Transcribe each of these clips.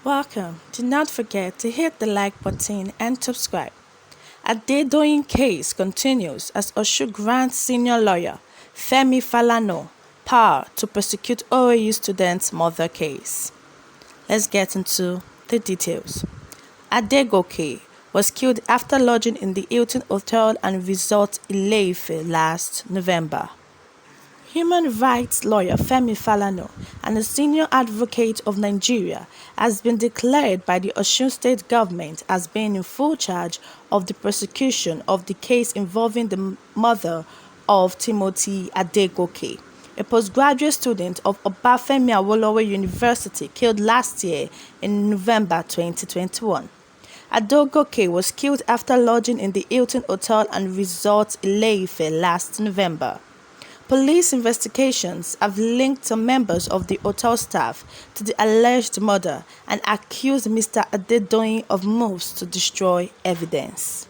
Welcome. Do not forget to hit the like button and subscribe. Adedoyin case continues as Oshu grants senior lawyer Femi Falana power to prosecute OAU students' murder case. Let's get into the details. Adegoke was killed after lodging in the Hilton Hotel and Resort Ile-Ife last November. Human rights lawyer Femi Falana and a senior advocate of Nigeria has been declared by the Osun state government as being in full charge of the prosecution of the case involving the mother of Timothy Adegoke, a postgraduate student of Obafemi Awolowo University killed last year in November 2021. Adegoke was killed after lodging in the Hilton Hotel and Resort Ile-Ife last November. Police investigations have linked some members of the hotel staff to the alleged murder and accused Mr. Adedoyin of moves to destroy evidence.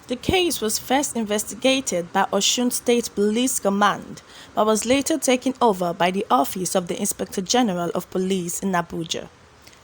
The case was first investigated by Osun State Police Command but was later taken over by the Office of the Inspector General of Police in Abuja.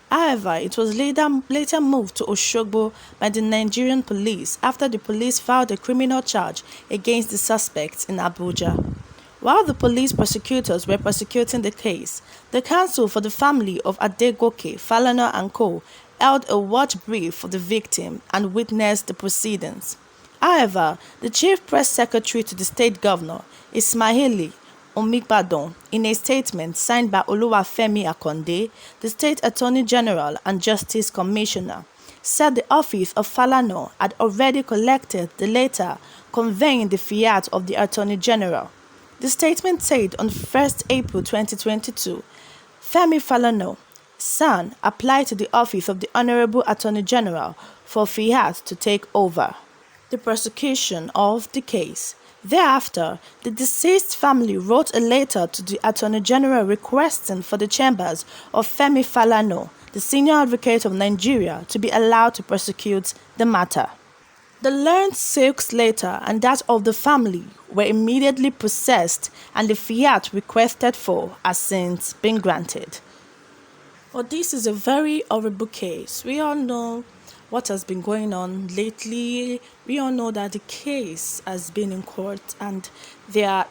However, it was later moved to Osogbo by the Nigerian police after the police filed a criminal charge against the suspects in Abuja. While the police prosecutors were prosecuting the case, the counsel for the family of Adegoke, Falana and Co. held a watch brief for the victim and witnessed the proceedings. However, the chief press secretary to the state governor, Ismaili Omigbadan, in a statement signed by Oluwafemi Akonde, the State Attorney General and Justice Commissioner, said the office of Falana had already collected the letter conveying the fiat of the Attorney General. The statement said on 1st April 2022, Femi Falana, son, applied to the office of the Honorable Attorney General for fiat to take over the prosecution of the case. Thereafter, the deceased family wrote a letter to the Attorney General requesting for the chambers of Femi Falana, the senior advocate of Nigeria, to be allowed to prosecute the matter. The learned 6 letter and that of the family were immediately processed and the fiat requested for has since been granted. But this is a very horrible case. We all know what has been going on lately. We all know that the case has been in court and they are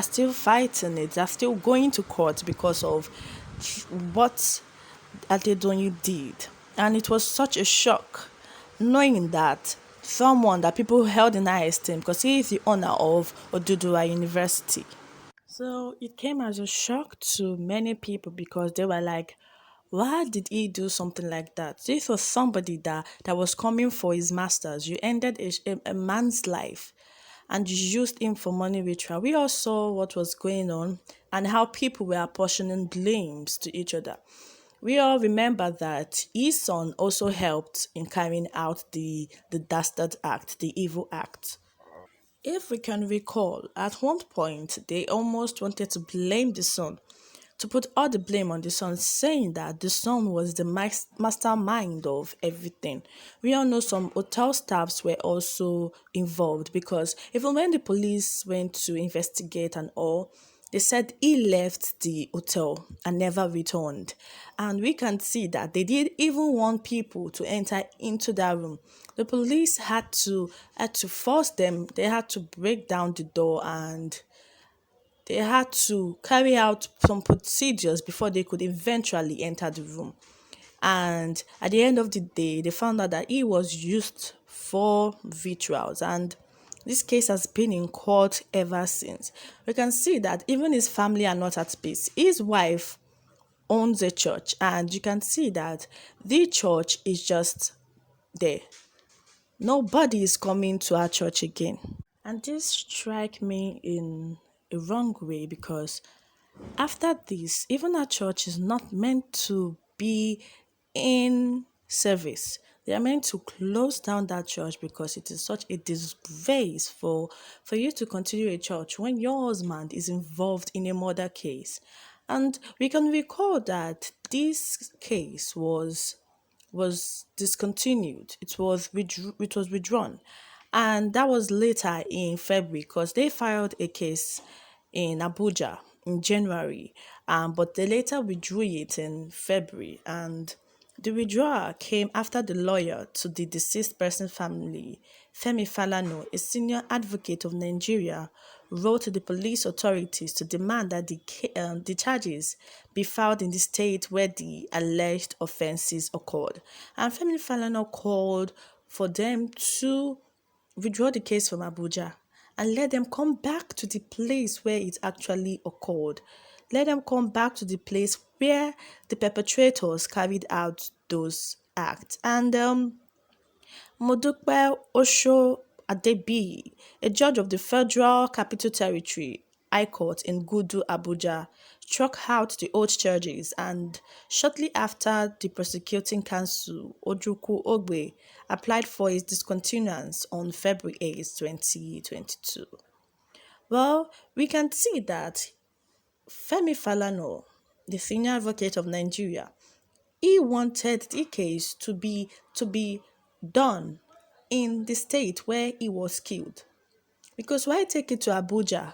still fighting it. They're still going to court because of what Adedoyin did. And it was such a shock knowing that someone that people held in high esteem, because he is the owner of Oduduwa University. So it came as a shock to many people because they were like, why did he do something like that? This was somebody that was coming for his masters. You ended a man's life and you used him for money ritual. We all saw what was going on and how people were apportioning blames to each other. We all remember that his son also helped in carrying out the dastard act, the evil act. If we can recall, at one point, they almost wanted to blame the son, to put all the blame on the son, saying that the son was the mastermind of everything. We all know some hotel staffs were also involved because even when the police went to investigate and all, they said he left the hotel and never returned. And we can see that they did even want people to enter into that room. The police had to force them. They had to break down the door and they had to carry out some procedures before they could eventually enter the room. And at the end of the day, they found out that he was used for rituals. And this case has been in court ever since. We can see that even his family are not at peace. His wife owns a church, and you can see that the church is just there. Nobody is coming to our church again. And this strike me in a wrong way because after this, even our church is not meant to be in service. They are meant to close down that church because it is such a disgrace for you to continue a church when your husband is involved in a murder case. And we can recall that this case was discontinued. It was withdrawn. And that was later in February because they filed a case in Abuja in January, but they later withdrew it in February. And the withdrawal came after the lawyer to the deceased person's family, Femi Falana, a senior advocate of Nigeria, wrote to the police authorities to demand that the charges be filed in the state where the alleged offenses occurred. And Femi Falana called for them to withdraw the case from Abuja and let them come back to the place where it actually occurred. Let them come back to the place where the perpetrators carried out those acts. And Modupe Osho Adebi, a judge of the Federal Capital Territory High Court in Gudu, Abuja, struck out the old charges, and shortly after, the prosecuting counsel, Ojuku Ogbe, applied for its discontinuance on February 8, 2022. Well, we can see that Femi Falana, the senior advocate of Nigeria, he wanted the case to be done in the state where he was killed. Because why take it to Abuja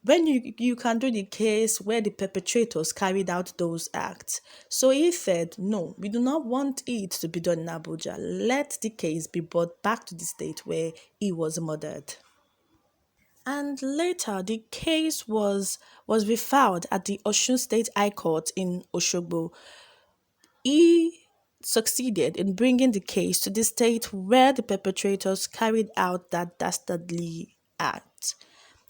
when you can do the case where the perpetrators carried out those acts? So he said, no, we do not want it to be done in Abuja. Let the case be brought back to the state where he was murdered. And later, the case was refiled at the Osun State High Court in Oshogbo. He succeeded in bringing the case to the state where the perpetrators carried out that dastardly act.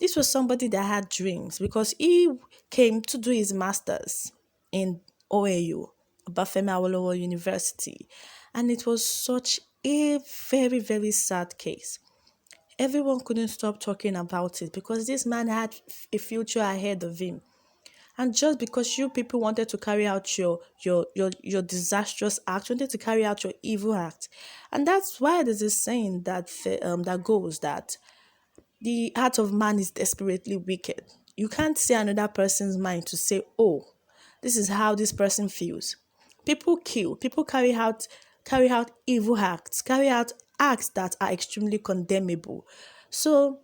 This was somebody that had dreams because he came to do his master's in OAU, Obafemi Awolowo University, and it was such a very, very sad case. Everyone couldn't stop talking about it because this man had a future ahead of him. And just because you people wanted to carry out your disastrous act, wanted to carry out your evil act, and that's why there's a saying that goes that the heart of man is desperately wicked. You can't see another person's mind to say, oh, this is how this person feels. People kill. People carry out evil acts. Carry out acts that are extremely condemnable. So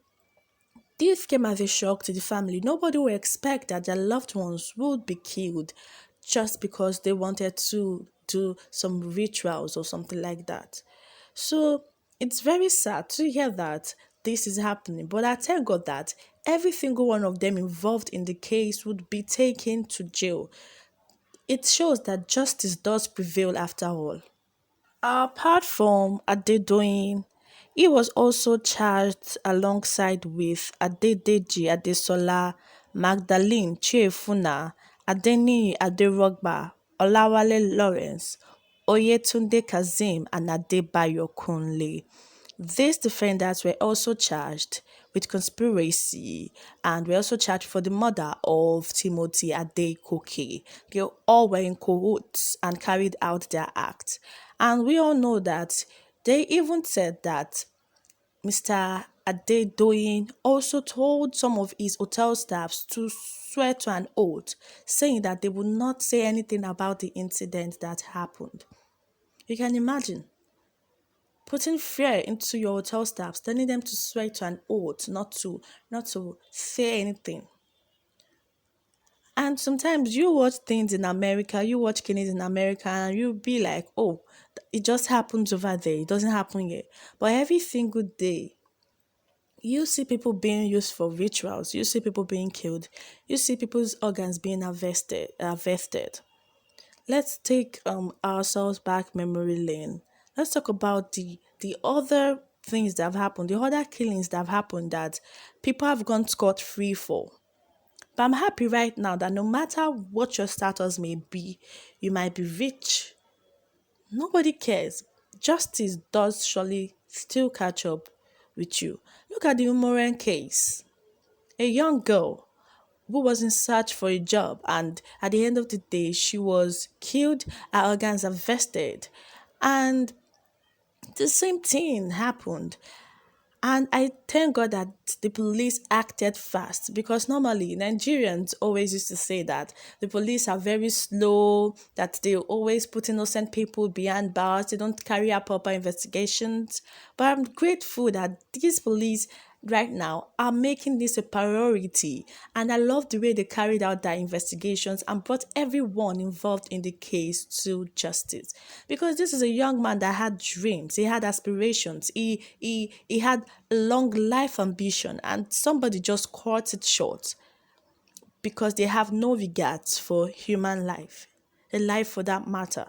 this came as a shock to the family. Nobody would expect that their loved ones would be killed just because they wanted to do some rituals or something like that. So it's very sad to hear that this is happening. But I thank God that every single one of them involved in the case would be taken to jail. It shows that justice does prevail after all. Apart from Adedoyin, he was also charged alongside with Adedeji Adesola, Magdalene Chiefuna, Adeniyi Aderogba, Olawale Lawrence, Oyetunde Kazeem, and Adebayo Kunle. These defendants were also charged with conspiracy and were also charged for the murder of Timothy Adekoke. They all were in cahoots and carried out their act. And we all know that they even said that Mr. Adedoyin also told some of his hotel staffs to swear to an oath, saying that they would not say anything about the incident that happened. You can imagine putting fear into your hotel staffs, telling them to swear to an oath, not to say anything. And sometimes you watch things in America, you watch killings in America, and you be like, oh, it just happens over there. It doesn't happen here. But every single day, you see people being used for rituals. You see people being killed. You see people's organs being harvested. Let's take ourselves back memory lane. Let's talk about the other things that have happened, the other killings that have happened that people have gone scot free for. But I'm happy right now that no matter what your status may be, you might be rich. Nobody cares. Justice does surely still catch up with you. Look at the Umoren case. A young girl who was in search for a job, and at the end of the day she was killed, her organs harvested, and the same thing happened. And I thank God that the police acted fast, because normally Nigerians always used to say that the police are very slow, that they always put innocent people behind bars, they don't carry out proper investigations. But I'm grateful that these police right now are making this a priority. And I love the way they carried out their investigations and brought everyone involved in the case to justice. Because this is a young man that had dreams, he had aspirations, he had a long life ambition, and somebody just cut it short because they have no regards for human life, a life for that matter.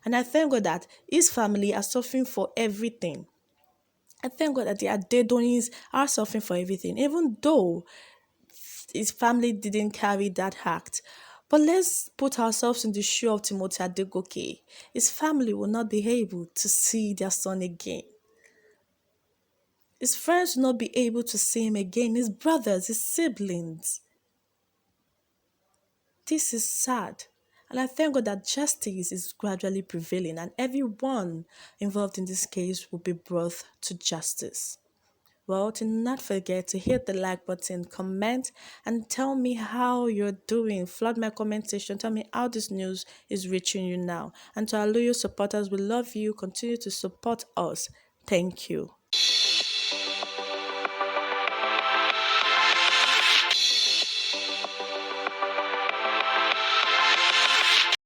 And I thank God that his family are suffering for everything. I thank God that the Adedoyins are suffering for everything, even though his family didn't carry that act. But let's put ourselves in the shoe of Timothy Adegoke. His family will not be able to see their son again. His friends will not be able to see him again. His brothers, his siblings. This is sad. And I thank God that justice is gradually prevailing and everyone involved in this case will be brought to justice. Well, do not forget to hit the like button, comment, and tell me how you're doing. Flood my comment section. Tell me how this news is reaching you now. And to our loyal supporters, we love you. Continue to support us. Thank you.